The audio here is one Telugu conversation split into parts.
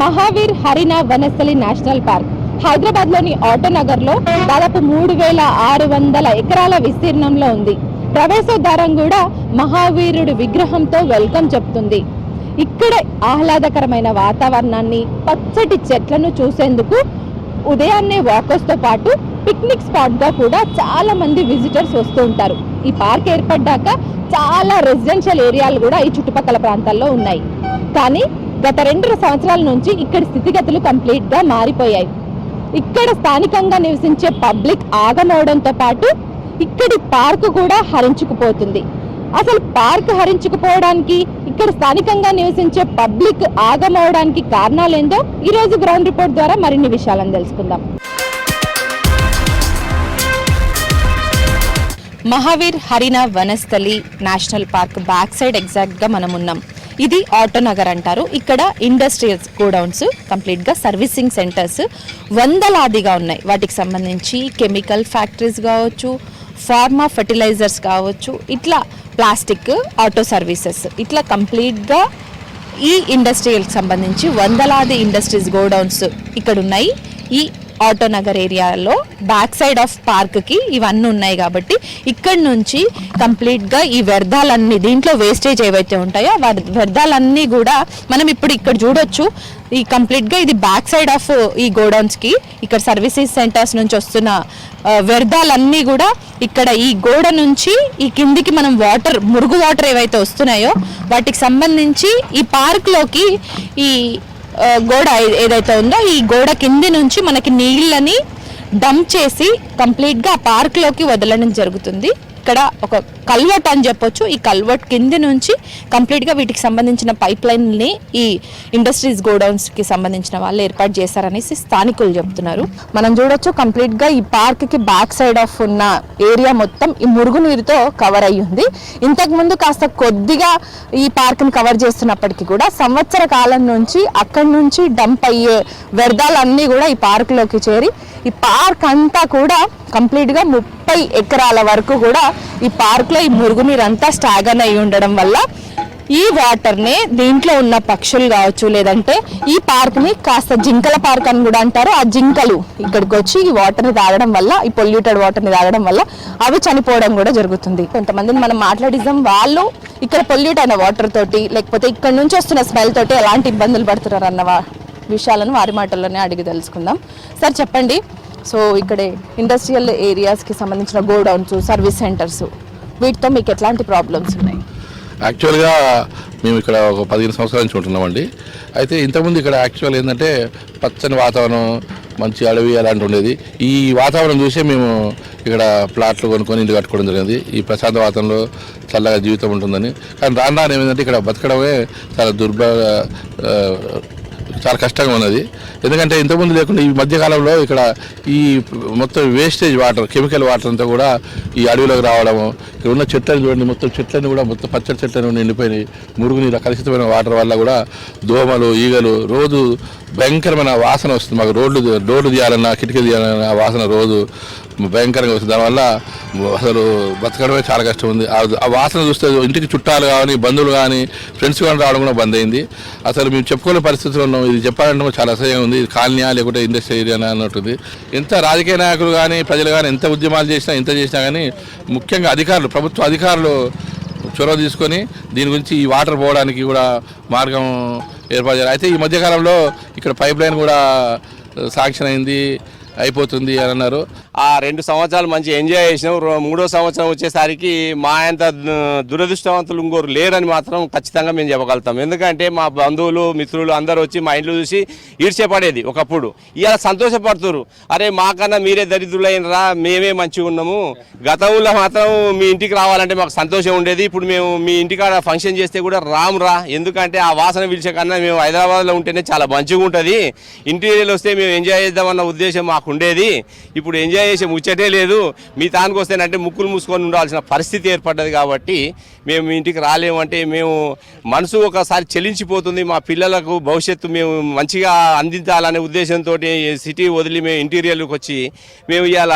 మహావీర్ హరినా వనస్థలి నేషనల్ పార్క్ హైదరాబాద్లోని ఆటోనగర్లో దాదాపు 3600 ఎకరాల విస్తీర్ణంలో ఉంది. ప్రవేశద్వారం కూడా మహావీరుడి విగ్రహంతో వెల్కమ్ చెప్తుంది. ఇక్కడ ఆహ్లాదకరమైన వాతావరణాన్ని, పచ్చటి చెట్లను చూసేందుకు ఉదయాన్నే వాకర్స్తో పాటు పిక్నిక్ స్పాట్గా కూడా చాలా మంది విజిటర్స్ వస్తూ ఉంటారు. ఈ పార్క్ ఏర్పడ్డాక చాలా రెసిడెన్షియల్ ఏరియాలు కూడా ఈ చుట్టుపక్కల ప్రాంతాల్లో ఉన్నాయి. కానీ గత 2 సంవత్సరాల నుంచి ఇక్కడ స్థితిగతులు కంప్లీట్గా మారిపోయాయి. ఇక్కడ స్థానికంగా నివసించే పబ్లిక్ ఆగమవడంతో పాటు ఇక్కడి పార్కు కూడా హరించుకుపోతుంది. అసలు పార్క్ హరించుకుపోవడానికి, ఇక్కడ స్థానికంగా నివసించే పబ్లిక్ ఆగమవడానికి కారణాలేందో ఈరోజు గ్రౌండ్ రిపోర్ట్ ద్వారా మరిన్ని విషయాలను తెలుసుకుందాం. Mahavir Harina Vanasthali National Park back side ఎగ్జాక్ట్గా మనం ఉన్నాం. ఇది ఆటోనగర్ అంటారు. ఇక్కడ ఇండస్ట్రియల్స్ గోడౌన్స్, కంప్లీట్గా సర్వీసింగ్ సెంటర్స్ వందలాదిగా ఉన్నాయి. వాటికి సంబంధించి కెమికల్ ఫ్యాక్టరీస్ కావచ్చు, ఫార్మా ఫర్టిలైజర్స్ కావచ్చు, ఇట్లా ప్లాస్టిక్, ఆటో సర్వీసెస్, ఇట్లా కంప్లీట్గా ఈ ఇండస్ట్రియల్కి సంబంధించి వందలాది ఇండస్ట్రీస్ గోడౌన్స్ ఇక్కడ ఉన్నాయి. ఈ ఆటోనగర్ ఏరియాలో బ్యాక్ సైడ్ ఆఫ్ పార్క్కి ఇవన్నీ ఉన్నాయి కాబట్టి ఇక్కడ నుంచి కంప్లీట్గా ఈ వ్యర్థాలన్నీ, దీంట్లో వేస్టేజ్ ఏవైతే ఉంటాయో ఆ వ్యర్థాలన్నీ కూడా మనం ఇప్పుడు ఇక్కడ చూడొచ్చు. ఈ కంప్లీట్గా ఇది బ్యాక్ సైడ్ ఆఫ్ ఈ గోడౌన్స్కి, ఇక్కడ సర్వీసెస్ సెంటర్స్ నుంచి వస్తున్న వ్యర్థాలన్నీ కూడా ఇక్కడ ఈ గోడ నుంచి ఈ కిందికి మనం వాటర్, మురుగు వాటర్ ఏవైతే వస్తున్నాయో వాటికి సంబంధించి ఈ పార్క్లోకి ఈ గోడ ఏదైతే ఉందో ఈ గోడ కింది నుంచి మనకి నీళ్ళని డంప్ చేసి కంప్లీట్గా ఆ పార్క్లోకి వదలడం జరుగుతుంది. ఇక్కడ ఒక కల్వర్ట్ అని చెప్పొచ్చు. ఈ కల్వర్ట్ కింది నుంచి కంప్లీట్గా వీటికి సంబంధించిన పైప్ లైన్ని ఈ ఇండస్ట్రీస్ గోడౌన్స్కి సంబంధించిన వాళ్ళు ఏర్పాటు చేశారనేసి స్థానికులు చెప్తున్నారు. మనం చూడొచ్చు కంప్లీట్గా ఈ పార్క్కి బ్యాక్ సైడ్ ఆఫ్ ఉన్న ఏరియా మొత్తం ఈ మురుగునీరుతో కవర్ అయ్యి ఉంది. ఇంతకుముందు కాస్త కొద్దిగా ఈ పార్క్ని కవర్ చేస్తున్నప్పటికీ కూడా సంవత్సర కాలం నుంచి అక్కడి నుంచి డంప్ అయ్యే వ్యర్థాలన్నీ కూడా ఈ పార్క్లోకి చేరి ఈ పార్క్ అంతా కూడా కంప్లీట్గా 30 ఎకరాల వరకు కూడా ఈ పార్క్లో ఈ మురుగునీరు అంతా స్టాగన్ అయి ఉండడం వల్ల ఈ వాటర్ని దీంట్లో ఉన్న పక్షులు కావచ్చు, లేదంటే ఈ పార్క్ని కాస్త జింకల పార్క్ అని కూడా అంటారు. ఆ జింకలు ఇక్కడికి వచ్చి ఈ వాటర్ని తాగడం వల్ల, ఈ పొల్యూటెడ్ వాటర్ని తాగడం వల్ల అవి చనిపోవడం కూడా జరుగుతుంది. కొంతమందిని మనం మాట్లాడిద్దాం, వాళ్ళు ఇక్కడ పొల్యూట్ అయిన వాటర్ తోటి, లేకపోతే ఇక్కడ నుంచి వస్తున్న స్మెల్ తోటి ఎలాంటి ఇబ్బందులు పడుతున్నారు అన్న విషయాలను వారి మాటల్లోనే అడిగి తెలుసుకుందాం. సార్ చెప్పండి, సో ఇక్కడ ఇండస్ట్రియల్ ఏరియాస్కి సంబంధించిన గోడౌన్స్, సర్వీస్ సెంటర్స్, వీటితో మీకు ఎట్లాంటి ప్రాబ్లమ్స్ ఉన్నాయి? యాక్చువల్గా మేము ఇక్కడ ఒక 15 సంవత్సరాల నుంచి ఉంటున్నామండి. అయితే ఇంతకుముందు ఇక్కడ యాక్చువల్ ఏంటంటే పచ్చని వాతావరణం, మంచి అడవి అలాంటి ఉండేది. ఈ వాతావరణం చూసే మేము ఇక్కడ ప్లాట్లు కొనుక్కొని ఇల్లు కట్టుకోవడం జరిగింది. ఈ ప్రశాంత వాతావరణంలో చల్లగా జీవితం ఉంటుందని. కానీ రాను ఏమైందంటే ఇక్కడ బతకడమే చాలా కష్టంగా ఉన్నది. ఎందుకంటే ఇంతకుముందు లేకుండా ఈ మధ్యకాలంలో ఇక్కడ ఈ మొత్తం వేస్టేజ్ వాటర్, కెమికల్ వాటర్ అంతా కూడా ఈ అడవిలోకి రావడము, ఇక్కడ ఉన్న చెట్లను చూడండి, మొత్తం చెట్లను కూడా మొత్తం పచ్చడి చెట్లను నిండిపోయినాయి. మురుగునీరు, కలుషితమైన వాటర్ వల్ల కూడా దోమలు, ఈగలు, రోజు భయంకరమైన వాసన వస్తుంది. మాకు డోర్లు తీయాలన్నా, కిటికీ తీయాలన్నా ఆ వాసన రోజు భయంకరంగా వస్తుంది. దానివల్ల అసలు బతకడమే చాలా కష్టం ఉంది. ఆ వాసన చూస్తే ఇంటికి చుట్టాలు కానీ, బంధువులు కానీ, ఫ్రెండ్స్ కానీ రావడం కూడా బంద్ అయింది. అసలు మేము చెప్పుకునే పరిస్థితుల్లో ఉన్నాం. ఇది చెప్పాలంటే చాలా అసహ్యంగా ఉంది. ఇది కాలనీయా లేకుంటే ఇండస్ట్రీ ఏరియా అన్నట్టుంది. ఎంత రాజకీయ నాయకులు కానీ, ప్రజలు కానీ ఎంత ఉద్యమాలు చేసినా, ఎంత చేసినా కానీ ముఖ్యంగా అధికారులు, ప్రభుత్వ అధికారులు చొరవ తీసుకొని దీని గురించి ఈ వాటర్ పోవడానికి కూడా మార్గం ఏర్పాటు చేయాలి. అయితే ఈ మధ్యకాలంలో ఇక్కడ పైప్ లైన్ కూడా శాంక్షన్ అయింది, అయిపోతుంది అని అన్నారు. ఆ 2 సంవత్సరాలు మంచి ఎంజాయ్ చేసినాం. 3వ సంవత్సరం వచ్చేసరికి మా అంత దురదృష్టవంతులు ఇంకోరు లేరని మాత్రం ఖచ్చితంగా మేము చెప్పగలుగుతాం. ఎందుకంటే మా బంధువులు, మిత్రులు అందరూ వచ్చి మా ఇంట్లో చూసి ఈడ్చేపడేది ఒకప్పుడు. ఇలా సంతోషపడుతున్నారు, అరే మాకన్నా మీరే దరిద్రులైనరా, మేమే మంచిగా ఉన్నాము. గతంలో మాత్రం మీ ఇంటికి రావాలంటే మాకు సంతోషం ఉండేది. ఇప్పుడు మేము మీ ఇంటికాడ ఫంక్షన్ చేస్తే కూడా రామురా, ఎందుకంటే ఆ వాసన పిలిచే కన్నా మేము హైదరాబాద్లో ఉంటేనే చాలా మంచిగా ఉంటుంది. ఇంటీరియల్ వస్తే మేము ఎంజాయ్ చేద్దామన్న ఉద్దేశం మాకు ఉండేది. ఇప్పుడు ఎంజాయ్ చేసే ముచ్చటే లేదు. మీ తానికి వస్తేనంటే ముక్కులు మూసుకొని ఉండాల్సిన పరిస్థితి ఏర్పడ్డది. కాబట్టి మేము మీ ఇంటికి రాలేమంటే మేము మనసు ఒకసారి చెలించిపోతుంది. మా పిల్లలకు భవిష్యత్తు మేము మంచిగా అందించాలనే ఉద్దేశంతో సిటీ వదిలి మేము ఇంటీరియర్కి వచ్చి మేము ఇవాళ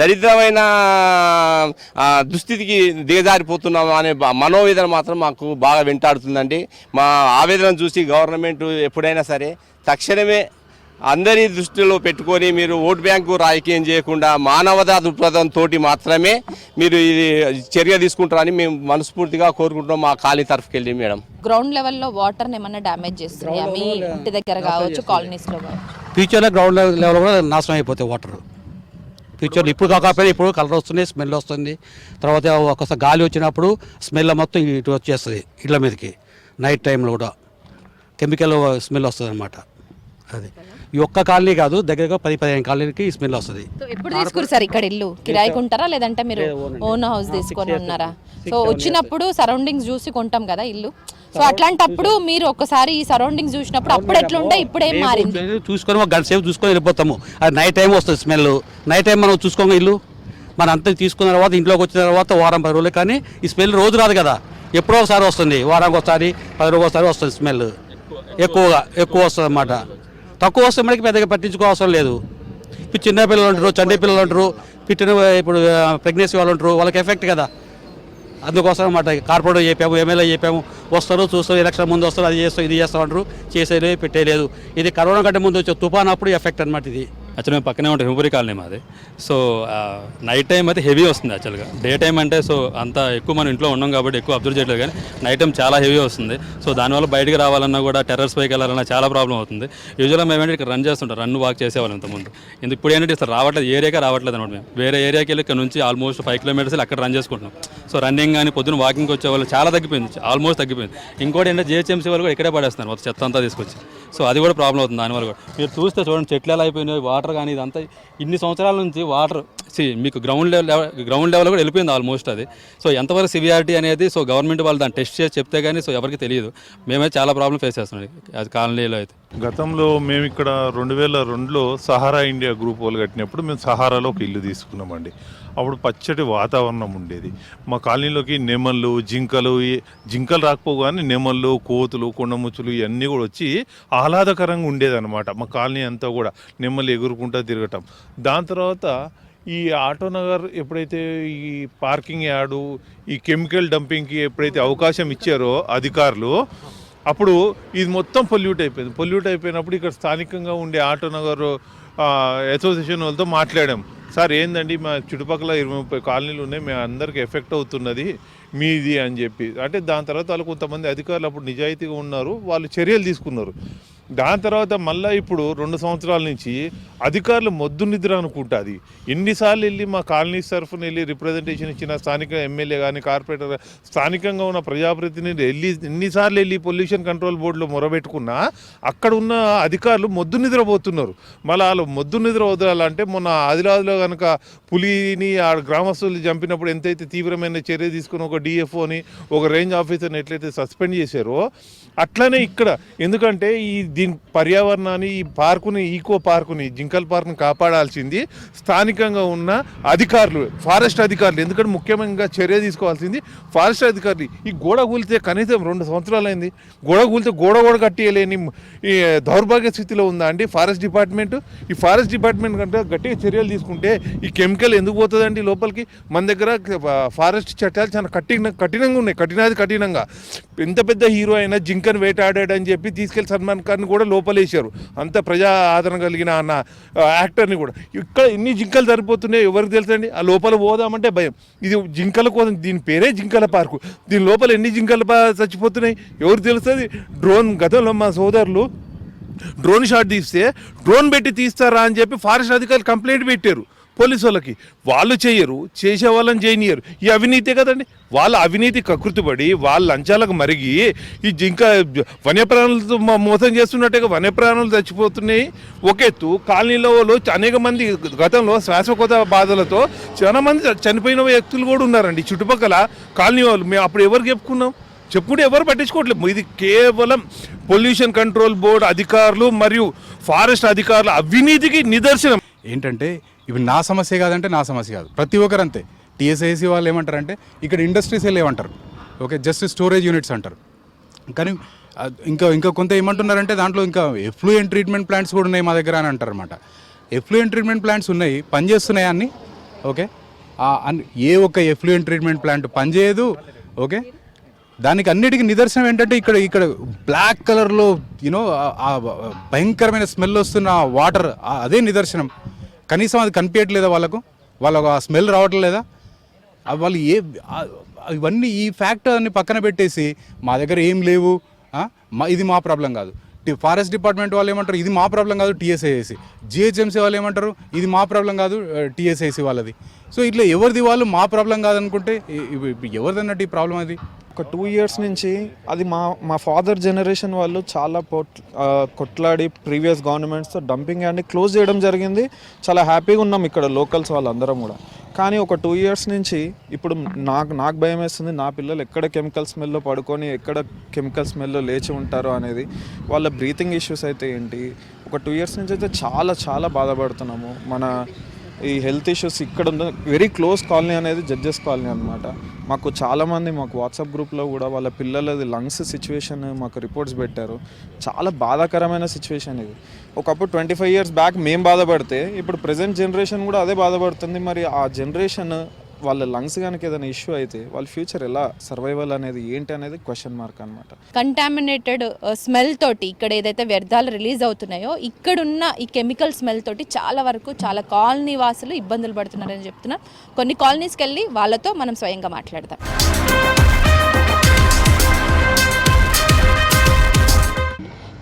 దరిద్రమైన దుస్థితికి దిగజారిపోతున్నాము అనే మనోవేదన మాత్రం మాకు బాగా వెంటాడుతుందండి. మా ఆవేదన చూసి గవర్నమెంట్ ఎప్పుడైనా సరే తక్షణమే అందరి దృష్టిలో పెట్టుకొని మీరు ఓటు బ్యాంకు రాజకీయం చేయకుండా మానవతా దృక్పథంతో మాత్రమే మీరు ఇది చర్య తీసుకుంటారని మేము మనస్ఫూర్తిగా కోరుకుంటున్నాం మా కాలనీ తరఫుకి వెళ్ళి. మేడం, గ్రౌండ్ లెవెల్లో వాటర్ ఏమన్నా డ్యామేజ్ చేస్తున్నాయా మీ ఇంటి దగ్గర కావచ్చు, కాలనీస్లో కావచ్చు? ఫ్యూచర్లో గ్రౌండ్ లెవెల్ కూడా నాశనం అయిపోతాయి వాటర్. ఫ్యూచర్లో ఇప్పుడు కాకపోయినా ఇప్పుడు కలర్ వస్తుంది, స్మెల్ వస్తుంది. తర్వాత ఒకసారి గాలి వచ్చినప్పుడు స్మెల్ మొత్తం ఇటు వచ్చేస్తుంది ఇళ్ళ మీదకి. నైట్ టైంలో కూడా కెమికల్ స్మెల్ వస్తుంది అనమాట. అది ఈ ఒక్క కాలనీ కాదు, దగ్గరగా 10-15 కాలనీకి ఈ స్మెల్ వస్తుంది. సో ఎప్పుడు తీసుకురు సార్ ఇక్కడ ఇల్లు? కిరాయికి ఉంటారా లేదంటే మీరు ఓన్ హౌస్ తీసుకొని ఉన్నారా? సో వచ్చినప్పుడు సరౌండింగ్స్ చూసి కొంటాం కదా ఇల్లు. సో అట్లాంటప్పుడు మీరు ఒక్కసారి ఈ సరౌండింగ్స్ చూసినప్పుడు అప్పుడు ఎట్లుండే ఇప్పుడు ఏం మారింది? చూసుకొని ఒక గంట సేపు చూసుకొని వెళ్ళిపోతాము. అది నైట్ టైం వస్తుంది స్మెల్. నైట్ టైం మనం చూసుకోము ఇల్లు. మనం అంతా తీసుకున్న తర్వాత ఇంట్లోకి వచ్చిన తర్వాత వారం 10 రోజులు, కానీ ఈ స్మెల్ రోజు రాదు కదా, ఎప్పుడో ఒకసారి వస్తుంది. వారానికి ఒకసారి 10 రోజులు ఒకసారి వస్తుంది స్మెల్. ఎక్కువ వస్తుంది అన్నమాట. తక్కువ వస్తే మనకి పెద్దగా పట్టించుకో అవసరం లేదు. ఇప్పుడు చిన్న పిల్లలు ఉంటారు, చండే పిల్లలు ఉంటారు, ఇప్పుడు ప్రెగ్నెన్సీ వాళ్ళు ఉంటారు, వాళ్ళకి ఎఫెక్ట్ కదా. అందుకోసం అన్నమాట కార్పొరేటర్ చెప్పాము, ఎమ్మెల్యే చెప్పాము, వస్తారు చూస్తారు, ఎలక్షన్ ముందు వస్తారు, అది చేస్తాం ఇది చేస్తాం అంటారు, చేసేది పెట్టేయలేదు. ఇది కరోనా కంటే ముందు వచ్చే తుఫాన్ అప్పుడు ఎఫెక్ట్ అనమాట ఇది. యాక్చువల్గా మేము పక్కనే ఉంటాం, హిమపురి కాలనీ మాది. సో నైట్ టైం అయితే హెవీ వస్తుంది యాక్చువల్గా. డే టైం అంటే సో అంత ఎక్కువ మనం ఇంట్లో ఉన్నాం కాబట్టి ఎక్కువ అబ్జర్వ్ చేయట్లేదు, కానీ నైట్ టైం చాలా హెవీ వస్తుంది. సో దానివల్ల బయటికి రావాలన్నా కూడా టెర్రస్ పైకి వెళ్ళాలన్నా చాలా ప్రాబ్లం అవుతుంది. యూజువల్గా మేము ఏంటంటే ఇక్కడ రన్ చేస్తుంటాం, రన్ వాక్ చేసేవాళ్ళం ఇంతకుముందు. ఇప్పుడు ఏంటంటే ఇట్లా రావట్లేదు, ఏరియాకే రావట్లేదు అనమాట. మేము వేరే ఏరియాకి వెళ్ళి ఇక్కడ నుంచి ఆల్మోస్ట్ 5 కిలోమీటర్స్ అక్కడ రన్ చేసుకుంటున్నాం. సో రన్నింగ్ కానీ పొద్దున్న వాకింగ్కి వచ్చే వాళ్ళు చాలా తగ్గిపోయింది, ఆల్మోస్ట్ తగ్గిపోయింది. ఇంకోటి ఏంటంటే జిహెచ్ఎంసీ వాళ్ళు కూడా ఇక్కడే పడేస్తున్నారు మొత్తం చెత్త అంతా తీసుకొచ్చి. సో అది కూడా ప్రాబ్లం అవుతుంది దానివల్ల కూడా. మీరు చూస్తే చూడండి చెట్లు ఎలా అయిపోయినాయి, వాటర్ కానీ ఇదంతా ఇన్ని సంవత్సరాల నుంచి వాటర్ మీకు గ్రౌండ్ లెవెల్ కూడా వెళ్ళిపోయింది ఆల్మోస్ట్ అది. సో ఎంతవరకు సివియారిటీ అనేది సో గవర్నమెంట్ వాళ్ళు దాన్ని టెస్ట్ చేసి చెప్తే కానీ సో ఎవరికి తెలియదు. మేమైతే చాలా ప్రాబ్లం ఫేస్ చేస్తున్నాం అది కాలనీలో అయితే. గతంలో మేము ఇక్కడ 2002లో సహారా ఇండియా గ్రూప్ వాళ్ళు కట్టినప్పుడు మేము సహారాలో ఒక ఇల్లు తీసుకున్నామండి. అప్పుడు పచ్చటి వాతావరణం ఉండేది. మా కాలనీలోకి నెమళ్ళు, జింకలు రాకపోగానే నెమళ్ళు, కోతులు, కొండముచ్చులు ఇవన్నీ కూడా వచ్చి ఆహ్లాదకరంగా ఉండేదన్నమాట. మా కాలనీ అంతా కూడా నెమళ్ళు ఎగురుకుంటూ తిరగటం. దాని తర్వాత ఈ ఆటోనగర్ ఎప్పుడైతే ఈ పార్కింగ్ యార్డు, ఈ కెమికల్ డంపింగ్కి ఎప్పుడైతే అవకాశం ఇచ్చారో అధికారులు, అప్పుడు ఇది మొత్తం పొల్యూట్ అయిపోయినప్పుడు ఇక్కడ స్థానికంగా ఉండే ఆటోనగర్ అసోసియేషన్ వాళ్ళతో మాట్లాడాం. సార్ ఏందండి మా చుట్టుపక్కల 20-30 కాలనీలు ఉన్నాయి, మేము అందరికీ ఎఫెక్ట్ అవుతున్నది మీది అని చెప్పి. అంటే దాని తర్వాత వాళ్ళు కొంతమంది అధికారులు అప్పుడు నిజాయితీగా ఉన్నారు, వాళ్ళు చర్యలు తీసుకున్నారు. దాని తర్వాత మళ్ళీ ఇప్పుడు 2 సంవత్సరాల నుంచి అధికారులు మొద్దు నిద్ర అనుకుంటుంది. ఎన్నిసార్లు వెళ్ళి మా కాలనీ తరఫున వెళ్ళి రిప్రజెంటేషన్ ఇచ్చిన స్థానిక ఎమ్మెల్యే కానీ కార్పొరేటర్ స్థానికంగా ఉన్న ప్రజాప్రతినిధి ఎన్నిసార్లు వెళ్ళి పొల్యూషన్ కంట్రోల్ బోర్డులో మొరబెట్టుకున్నా అక్కడ ఉన్న అధికారులు మొద్దు నిద్రపోతున్నారు. మళ్ళీ వాళ్ళు మొద్దు నిద్ర వదలాలంటే మొన్న ఆదిలాబాద్లో కనుక పులిని ఆ గ్రామస్తులు చంపినప్పుడు ఎంతైతే తీవ్రమైన చర్య తీసుకుని ఒక డిఎఫ్ఓని ఒక రేంజ్ ఆఫీసర్ని ఎట్లయితే సస్పెండ్ చేశారో అట్లనే ఇక్కడ. ఎందుకంటే దీని పర్యావరణాన్ని, ఈ పార్కుని, ఈకో పార్కుని, జింకల్ పార్కుని కాపాడాల్సింది స్థానికంగా ఉన్న అధికారులు, ఫారెస్ట్ అధికారులు. ఎందుకంటే ముఖ్యంగా చర్య తీసుకోవాల్సింది ఫారెస్ట్ అధికారులు. ఈ గోడ కూలితే కనీసం 2 సంవత్సరాలు అయింది. గోడ కూలితే గోడ కట్టియలేని ఈ దౌర్భాగ్య స్థితిలో ఉందా అండి ఫారెస్ట్ డిపార్ట్మెంట్? ఈ ఫారెస్ట్ డిపార్ట్మెంట్ కంటే గట్టిగా చర్యలు తీసుకుంటే ఈ కెమికల్ ఎందుకు పోతుందండి లోపలికి? మన దగ్గర ఫారెస్ట్ చట్టాలు చాలా కఠినంగా ఉన్నాయి, కఠినంగా. ఎంత పెద్ద హీరో అయినా జింకను వేటాడాడని చెప్పి తీసుకెళ్లి సల్మాన్ ఖాన్ కూడా లోపలేశారు. అంత ప్రజా ఆదరణ కలిగిన అన్న యాక్టర్ని కూడా. ఇక్కడ ఎన్ని జింకలు సరిపోతున్నాయి ఎవరికి తెలుసండి? ఆ లోపల పోదామంటే భయం. ఇది జింకల కోసం, దీని పేరే జింకల పార్కు. దీని లోపల ఎన్ని జింకలు చచ్చిపోతున్నాయి ఎవరికి తెలుస్తుంది? గతంలో మా సోదరులు డ్రోన్ షాట్ తీస్తే డ్రోన్ పెట్టి తీస్తారా అని చెప్పి ఫారెస్ట్ అధికారులు కంప్లైంట్ పెట్టారు పోలీసు వాళ్ళకి. వాళ్ళు చేయరు, చేసే వాళ్ళని చేయనియరు. ఈ అవినీతే కదండి. వాళ్ళ అవినీతి కకృతిపడి వాళ్ళ లంచాలకు మరిగి ఈ జింక వన్యప్రాణులతో మోసం చేస్తున్నట్టుగా వన్యప్రాణులు చచ్చిపోతున్నాయి. ఒక ఎత్తు కాలనీలో అనేక మంది గతంలో శ్వాసకోశ బాధలతో చాలా మంది చనిపోయిన వ్యక్తులు కూడా ఉన్నారండి చుట్టుపక్కల కాలనీ వాళ్ళు. మేము అప్పుడు ఎవరు చెప్పుకుంటే ఎవరు పట్టించుకోవట్లేదు. ఇది కేవలం పొల్యూషన్ కంట్రోల్ బోర్డు అధికారులు మరియు ఫారెస్ట్ అధికారుల అవినీతికి నిదర్శనం. ఏంటంటే ఇప్పుడు నా సమస్య కాదంటే నా సమస్య కాదు, ప్రతి ఒక్కరు అంతే. టీఎస్ఐసి వాళ్ళు ఏమంటారంటే ఇక్కడ ఇండస్ట్రీస్ ఏమంటారు, ఓకే జస్ట్ స్టోరేజ్ యూనిట్స్ అంటారు. కానీ ఇంకా కొంత ఏమంటున్నారంటే దాంట్లో ఇంకా ఎఫ్లూయెంట్ ట్రీట్మెంట్ ప్లాంట్స్ కూడా ఉన్నాయి మా దగ్గర అని అంటారు అనమాట. ఎఫ్లూయెంట్ ట్రీట్మెంట్ ప్లాంట్స్ ఉన్నాయి, పనిచేస్తున్నాయి అన్ని, ఓకే. ఏ ఒక్క ఎఫ్లూయెంట్ ట్రీట్మెంట్ ప్లాంట్ పనిచేయదు, ఓకే. దానికి అన్నిటికీ నిదర్శనం ఏంటంటే ఇక్కడ బ్లాక్ కలర్లో యూనో భయంకరమైన స్మెల్ వస్తున్న వాటర్, అదే నిదర్శనం. కనీసం అది కనిపించట్లేదా వాళ్ళకు ఆ స్మెల్ రావట్లేదా? వాళ్ళు ఇవన్నీ ఈ ఫ్యాక్టర్ని పక్కన పెట్టేసి మా దగ్గర ఏం లేవు, ఇది మా ప్రాబ్లం కాదు. ఫారెస్ట్ డిపార్ట్మెంట్ వాళ్ళు ఏమంటారు ఇది మా ప్రాబ్లం కాదు టీఎస్ఐసి. జిహెచ్ఎంసీ వాళ్ళు ఏమంటారు ఇది మా ప్రాబ్లం కాదు టీఎస్ఐసి వాళ్ళది. సో ఇట్లా ఎవరిది వాళ్ళు మా ప్రాబ్లం కాదనుకుంటే ఎవరిదన్నట్టు ఈ ప్రాబ్లం అది? ఒక 2 years నుంచి అది మా ఫాదర్ జనరేషన్ వాళ్ళు చాలా కొట్లాడి ప్రీవియస్ గవర్నమెంట్స్తో డంపింగ్ యార్డ్ని క్లోజ్ చేయడం జరిగింది. చాలా హ్యాపీగా ఉన్నాం ఇక్కడ లోకల్స్ వాళ్ళందరం కూడా. కానీ ఒక 2 years నుంచి ఇప్పుడు నాకు భయం వేస్తుంది, నా పిల్లలు ఎక్కడ కెమికల్ స్మెల్లో పడుకొని ఎక్కడ కెమికల్ స్మెల్లో లేచి ఉంటారో అనేది. వాళ్ళ బ్రీతింగ్ ఇష్యూస్ అయితే ఏంటి, ఒక 2 years నుంచి అయితే చాలా చాలా బాధపడుతున్నాము. మన ఈ హెల్త్ ఇష్యూస్ ఇక్కడ ఉన్న వెరీ క్లోజ్ కాలనీ అనేది జడ్జెస్ కాలనీ అనమాట. మాకు చాలామంది మాకు వాట్సాప్ గ్రూప్లో కూడా వాళ్ళ పిల్లలది లంగ్స్ సిచ్యువేషన్ మాకు రిపోర్ట్స్ పెట్టారు. చాలా బాధాకరమైన సిచ్యువేషన్ ఇది. ఒకప్పుడు 25 years బ్యాక్ మేము బాధపడితే ఇప్పుడు ప్రజెంట్ జనరేషన్ కూడా అదే బాధపడుతుంది. మరి ఆ జనరేషన్ వాళ్ళ లంగ్స్ కనుక ఏదైనా ఇష్యూ అయితే వాళ్ళ ఫ్యూచర్ ఎలా సర్వైవల్ అనేది ఏంటి అనేది క్వశ్చన్ మార్క్ అనమాట. కంటామినేటెడ్ స్మెల్ తోటి ఇక్కడ ఏదైతే వ్యర్థాలు రిలీజ్ అవుతున్నాయో ఇక్కడున్న ఈ కెమికల్ స్మెల్ తోటి చాలా వరకు చాలా కాలనీ వాసులు ఇబ్బందులు పడుతున్నారని చెప్తున్నారు. కొన్ని కాలనీస్కి వెళ్ళి వాళ్ళతో మనం స్వయంగా మాట్లాడదాం.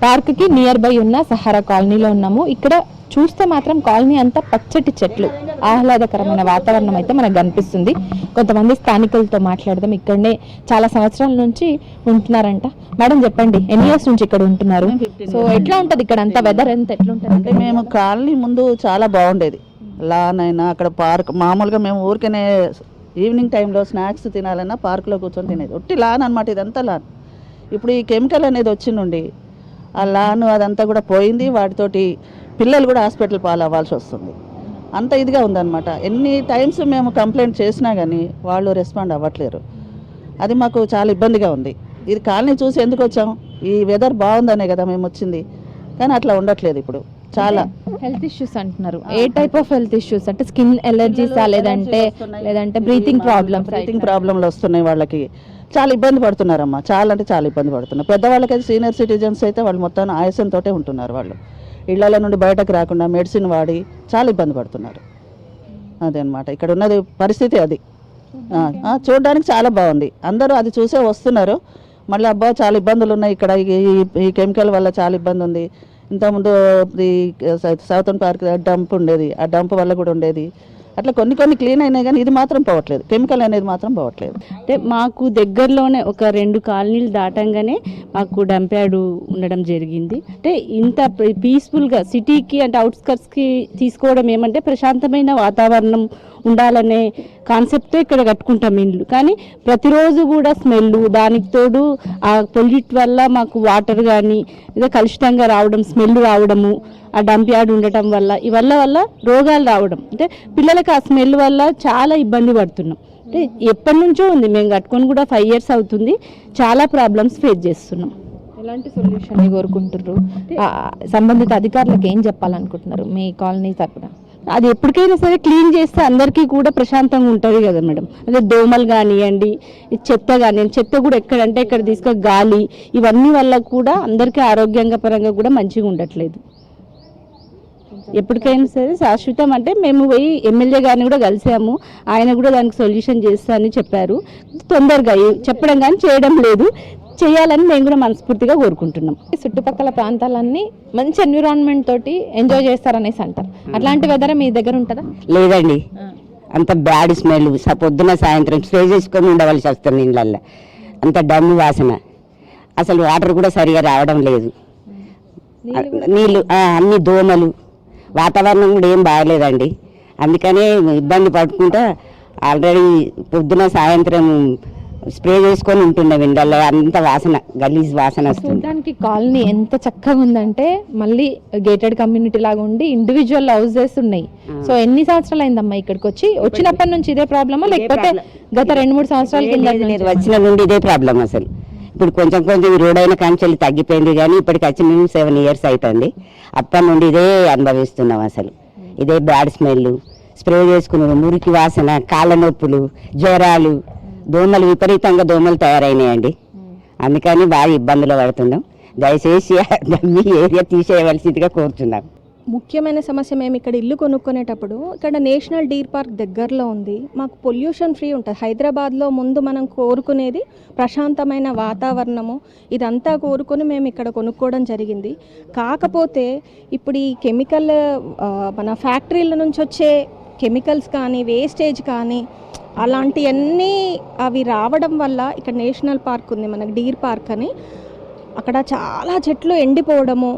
పార్క్కి నియర్ బై ఉన్న సహారా కాలనీలో ఉన్నాము. ఇక్కడ చూస్తే మాత్రం కాలనీ అంతా పచ్చటి చెట్లు, ఆహ్లాదకరమైన వాతావరణం అయితే మనకు కనిపిస్తుంది. కొంతమంది స్థానికులతో మాట్లాడదాం. ఇక్కడనే చాలా సంవత్సరాల నుంచి ఉంటున్నారంట. మేడం చెప్పండి, ఎన్ని ఇయర్స్ నుంచి ఇక్కడ ఉంటున్నారు? సో ఎట్లా ఉంటుంది ఇక్కడ అంతా, వెదర్ ఎంత ఎట్లా ఉంటుంది? అంటే మేము కాలనీ ముందు చాలా బాగుండేది, లాన్ అయినా అక్కడ పార్క్. మామూలుగా మేము ఊరికనే ఈవినింగ్ టైంలో స్నాక్స్ తినాలన్నా పార్క్లో కూర్చొని తినేది, ఒట్టి లాన్ అనమాట. ఇదంతా లాన్. ఇప్పుడు ఈ కెమికల్ అనేది వచ్చిండి ఆ లాన్ అదంతా కూడా పోయింది. వాటితోటి పిల్లలు కూడా హాస్పిటల్ పాలవ్వాల్సి వస్తుంది. అంత ఇదిగా ఉందన్నమాట. ఎన్ని టైమ్స్ మేము కంప్లైంట్ చేసినా కానీ వాళ్ళు రెస్పాండ్ అవ్వట్లేరు. అది మాకు చాలా ఇబ్బందిగా ఉంది. ఇది కాలనీ చూసి ఎందుకు వచ్చాం, ఈ వెదర్ బాగుందనే కదా మేము వచ్చింది. కానీ అట్లా ఉండట్లేదు. ఇప్పుడు చాలా హెల్త్ ఇష్యూస్ అంటున్నారు. ఏ టైప్ ఆఫ్ హెల్త్ ఇష్యూస్ అంటే స్కిన్ ఎలర్జీసా లేదంటే బ్రీతింగ్ ప్రాబ్లంలు వస్తున్నాయి వాళ్ళకి. చాలా ఇబ్బంది పడుతున్నారమ్మా, చాలా అంటే చాలా ఇబ్బంది పడుతున్నారు. పెద్దవాళ్ళకైతే సీనియర్ సిటిజన్స్ అయితే వాళ్ళు మొత్తం ఆయాసంతో ఉంటున్నారు. వాళ్ళు ఇళ్ల నుండి బయటకు రాకుండా మెడిసిన్ వాడి చాలా ఇబ్బంది పడుతున్నారు. అదే అనమాట ఇక్కడ ఉన్నది పరిస్థితి. అది చూడడానికి చాలా బాగుంది, అందరూ అది చూసే వస్తున్నారు. మళ్ళీ అబ్బా చాలా ఇబ్బందులు ఉన్నాయి ఇక్కడ, ఈ కెమికల్ వల్ల చాలా ఇబ్బంది ఉంది. ఇంతకుముందు ఈ సౌతర్న్ పార్క్ డంప్ ఉండేది, ఆ డంప్ వల్ల కూడా ఉండేది. అట్లా కొన్ని క్లీన్ అయినాయి కానీ ఇది మాత్రం పోవట్లేదు, కెమికల్ అనేది మాత్రం పోవట్లేదు. అంటే మాకు దగ్గరలోనే ఒక 2 కాలనీలు దాటంగానే మాకు డంప్ యార్డ్ ఉండడం జరిగింది. అంటే ఇంత పీస్ఫుల్గా సిటీకి అంటే అవుట్స్కట్స్కి తీసుకోవడం ఏమంటే ప్రశాంతమైన వాతావరణం ఉండాలనే కాన్సెప్ట్తో ఇక్కడ కట్టుకుంటాం ఇండ్లు. కానీ ప్రతిరోజు కూడా స్మెల్, దానికి తోడు ఆ పొల్యూట్ వల్ల మాకు వాటర్ కానీ ఏదో కలుషితంగా రావడం, స్మెల్ రావడము, ఆ డంప్ యార్డ్ ఉండటం వల్ల వల్ల రోగాలు రావడం. అంటే పిల్లలకి ఆ స్మెల్ వల్ల చాలా ఇబ్బంది పడుతున్నాం. అంటే ఎప్పటి నుంచో ఉంది, మేము కట్టుకొని కూడా 5 years అవుతుంది. చాలా ప్రాబ్లమ్స్ ఫేస్ చేస్తున్నాం. ఎలాంటి సొల్యూషన్ కోరుకుంటున్నారు? సంబంధిత అధికారులకు ఏం చెప్పాలనుకుంటున్నారు మీ కాలనీ తరపున? అది ఎప్పటికైనా సరే క్లీన్ చేస్తే అందరికీ కూడా ప్రశాంతంగా ఉంటుంది కదా మేడం. అదే దోమలు కానివ్వండి, చెత్త కానివ్వండి, చెత్త కూడా ఎక్కడంటే ఇక్కడ తీసుకొని గాలి, ఇవన్నీ వల్ల కూడా అందరికీ ఆరోగ్యంగా పరంగా కూడా మంచిగా ఉండట్లేదు. ఎప్పటికైనా సరే శాశ్వతం అంటే మేము పోయి ఎమ్మెల్యే గారిని కూడా కలిసాము, ఆయన కూడా దానికి సొల్యూషన్ చేస్తా అని చెప్పారు. తొందరగా చెప్పడం కానీ చేయడం లేదు, చేయాలని మేము కూడా మనస్ఫూర్తిగా కోరుకుంటున్నాం. చుట్టుపక్కల ప్రాంతాలన్నీ మంచి ఎన్విరాన్మెంట్ తోటి ఎంజాయ్ చేస్తారనేసి అంటారు. అట్లాంటి వెదర్ మీ దగ్గర ఉంటుందా? లేదండి, అంత బ్యాడ్ స్మెల్. పొద్దున సాయంత్రం స్ప్రే చేసుకొని ఉండవలసి వస్తుంది ఇళ్ళల్లో. అంత డమ్ము వాసన, అసలు వాటర్ కూడా సరిగా రావడం లేదు. నీళ్ళు అన్ని దోమలు, వాతావరణం కూడా ఏం బాగలేదండి. అందుకనే ఇబ్బంది పడుకుంటా ఆల్రెడీ పొద్దున సాయంత్రం స్ప్రే చేసుకొని ఉంటున్నాం ఇండ్లలో, అంత వాసన గలీజ్ వాసన వస్తుంది. చూడడానికి కాలనీ ఎంత చక్కగా ఉందంటే మళ్ళీ గేటెడ్ కమ్యూనిటీ లాగా ఉండి ఇండివిజువల్ హౌసెస్ ఉన్నాయి. సో ఎన్ని సంవత్సరాలు అయిందమ్మా ఇక్కడికి వచ్చినప్పటి నుంచి ఇదే ప్రాబ్లమా, లేకపోతే గత 2-3 సంవత్సరాల కింద వచ్చిన నుండి ఇదే ప్రాబ్లం అసలు. ఇప్పుడు కొంచెం కొంచెం ఈ రోడ్ అయిన కాంచెల్లి తగ్గిపోయింది, కానీ ఇప్పటికి వచ్చి మేము 7 years అవుతుంది. అప్పటి నుండి ఇదే అనుభవిస్తున్నాం అసలు. ఇదే బ్యాడ్ స్మెల్, స్ప్రే చేసుకున్నాం, మురికి వాసన, కాళ్ళ నొప్పులు, జ్వరాలు, దోమలు, విపరీతంగా దోమలు తయారైనాయండి. అందుకని బాగా ఇబ్బందులు పడుతున్నాం. దయచేసి మీ ఏరియా తీసేయవలసిందిగా కోరుతున్నాం. ముఖ్యమైన సమస్య, మేము ఇక్కడ ఇల్లు కొనుక్కునేటప్పుడు ఇక్కడ నేషనల్ డీర్ పార్క్ దగ్గరలో ఉంది, మాకు పొల్యూషన్ ఫ్రీ ఉంటుంది. హైదరాబాద్లో ముందు మనం కోరుకునేది ప్రశాంతమైన వాతావరణము, ఇదంతా కోరుకొని మేము ఇక్కడ కొనుక్కోవడం జరిగింది. కాకపోతే ఇప్పుడు ఈ కెమికల్ మన ఫ్యాక్టరీల నుంచి వచ్చే కెమికల్స్ కానీ వేస్టేజ్ కానీ అలాంటివన్నీ అవి రావడం వల్ల ఇక్కడ నేషనల్ పార్క్ ఉంది మనకు, డీర్ పార్క్ అని, అక్కడ చాలా చెట్లు ఎండిపోవడము,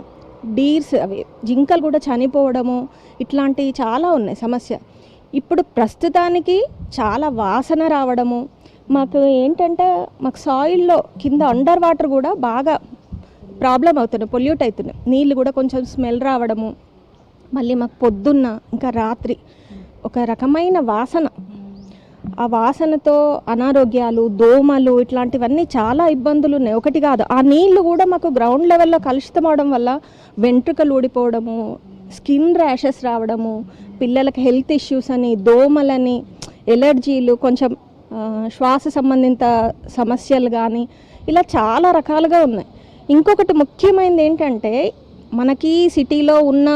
డీర్స్ అవి జింకలు కూడా చనిపోవడము, ఇట్లాంటివి చాలా ఉన్నాయి సమస్య. ఇప్పుడు ప్రస్తుతానికి చాలా వాసన రావడము, మాకు ఏంటంటే మాకు సాయిల్లో కింద అండర్ వాటర్ కూడా బాగా ప్రాబ్లం అవుతున్నాయి, పొల్యూట్ అవుతున్నాయి, నీళ్ళు కూడా కొంచెం స్మెల్ రావడము, మళ్ళీ మాకు పొద్దున్న ఇంకా రాత్రి ఒక రకమైన వాసన, ఆ వాసనతో అనారోగ్యాలు, దోమలు, ఇట్లాంటివన్నీ చాలా ఇబ్బందులు ఉన్నాయి. ఒకటి కాదు, ఆ నీళ్లు కూడా మాకు గ్రౌండ్ లెవెల్లో కలుషితం అవడం వల్ల వెంట్రుకలు ఊడిపోవడము, స్కిన్ ర్యాషెస్ రావడము, పిల్లలకి హెల్త్ ఇష్యూస్ అని, దోమలని, ఎలర్జీలు, కొంచెం శ్వాస సంబంధిత సమస్యలు కానీ ఇలా చాలా రకాలుగా ఉన్నాయి. ఇంకొకటి ముఖ్యమైనది ఏంటంటే మనకి సిటీలో ఉన్న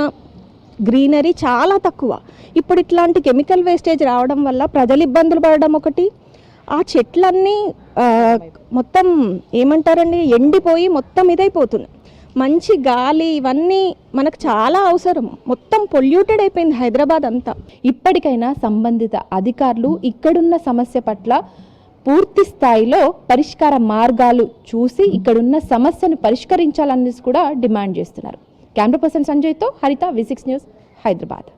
గ్రీనరీ చాలా తక్కువ. ఇప్పుడు ఇట్లాంటి కెమికల్ వేస్టేజ్ రావడం వల్ల ప్రజలు ఇబ్బందులు పడడం ఒకటి, ఆ చెట్లన్నీ మొత్తం ఏమంటారండి ఎండిపోయి మొత్తం ఇదైపోతుంది. మంచి గాలి ఇవన్నీ మనకు చాలా అవసరం, మొత్తం పొల్యూటెడ్ అయిపోయింది హైదరాబాద్ అంతా. ఇప్పటికైనా సంబంధిత అధికారులు ఇక్కడున్న సమస్య పట్ల పూర్తి స్థాయిలో పరిష్కార మార్గాలు చూసి ఇక్కడున్న సమస్యను పరిష్కరించాలనేసి కూడా డిమాండ్ చేస్తున్నారు. కెమెరా పర్సన్ సంజయ్తో హరిత, V6 న్యూస్, హైదరాబాద్.